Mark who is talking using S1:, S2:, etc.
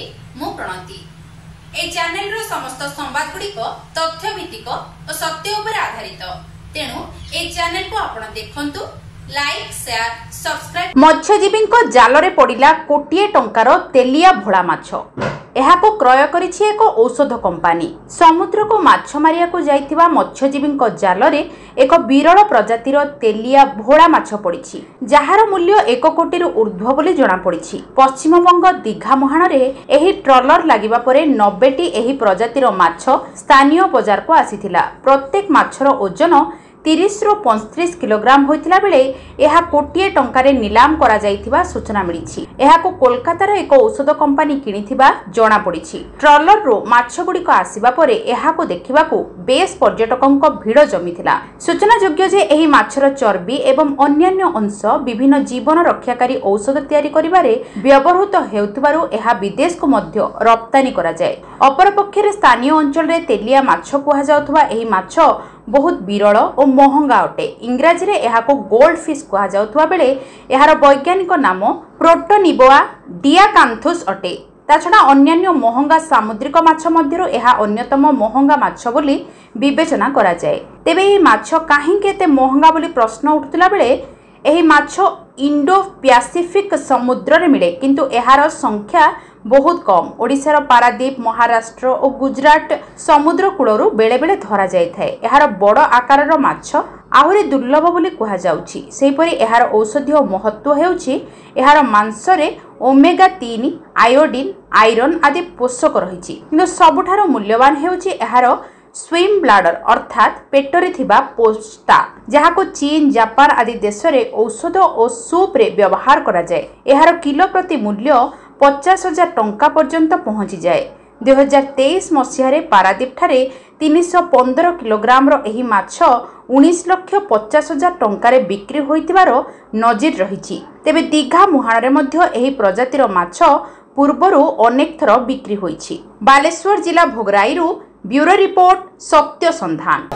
S1: कि मु प्रणति ए चैनल रो समस्त संवाद गुड़िक तथ्य भित्तिक और सत्य उपर आधारित तेणु ए चैनल को आपण देखंतु लाइक शेयर सब्सक्राइब।
S2: मत्स्यजीवी जाल रे पड़िला कोटिए टंकार तेलिया भोला माछ एहाको क्रय करिछि एक औषध कंपानी। समुद्र को माछ मारिया को जाइथिबा मत्स्यजीवी जाल रे एक विरल प्रजातिर तेलिया भोला माछ पड़िछि जहार मूल्य 1 कोटी रु ऊर्ध्व बोली जणा पड़िछि। पश्चिम बंग दीघा मुहाण रे एही ट्रलर लागिबा परे 90टी एही प्रजातिर माछ स्थानीय बाजार को आसीथिला। प्रत्येक माछर ओजन 30 रु 35 किलोग्राम होइतिला बेले एहा कोटिए टंकारे निलाम करा जाइथिबा सूचना मिलिछि। एहाको कोलकातार एक औषध कंपानी किनिथिबा जणा पड़िछि। ट्रलर रो माछ गुडीक आसीबा परे एहाको देखिबाकू बेस पर्यटकंक भीड़ जमिथिला। सूचना योग्य जे एही माछर चर्बी एवं अन्यान्य अंश विभिन्न जीवन रक्षाकारी औषध तयारी करिबारे व्यवहृत हेउथिबारु एहा विदेश को मध्य रप्तानी करा जाय। अपरपक्षे स्थानीय अंचल रे तेलिया माछ कुहा जाउथबा एही माछ बहुत विरल और महंगा अटे। इंग्राजी रे एहाको गोल्ड फिश कुहा जाउथबा बेले एहार वैज्ञानिक नाम प्रोटोनिबोआ डियाकांथुस अटे। ताछड़ा अन्यान्य महंगा सामुद्रिक माछ मध्यरु एहा अन्यतम महंगा माछ बोली विवेचना करा जाय। तेबे एही माछ काहेकि एते महंगा बोली प्रश्न उठुतला बेले एही माछ इंडो पैसिफिक समुद्र रे मिले किंतु एहार संख्या बहुत कम। ओडिशार पारादीप महाराष्ट्र और गुजरात समुद्र कूलरू बेले बेले धरा जाय थाए। एहार बड़ आकारर माछ आहुरी दुर्लभ बोली कुहा जाउछि। सेहिपरि एहार औषधीय महत्व हेउछि एहार मांस रे ओमेगा 3 आयोडीन आयरन आदि पोषक रहिछि किंतु सबुठारो मूल्यवान हेउछि एहार स्विम ब्लाडर अर्थात पेटरे थिबा पोस्ता जहाको चीन जापान आदि देश रे औषध और सूप रे व्यवहार करा जाय। एहार किलो प्रति मूल्य 50,000 टंका पर्यंत पहुंची जाए। 2023 मसीह पारादीप ठारे 315 किलोग्राम रो एही माछ 19,50,000 टंका बिक्री होइतिबार नजीर रहिछि। तेबे दीघा मुहाण रे मध्य एही प्रजातिर माछ पूर्वरु अनेक थर बिक्री होइछि। बालेश्वर जिला भोगराईरु ब्यूरो रिपोर्ट सत्य संधान।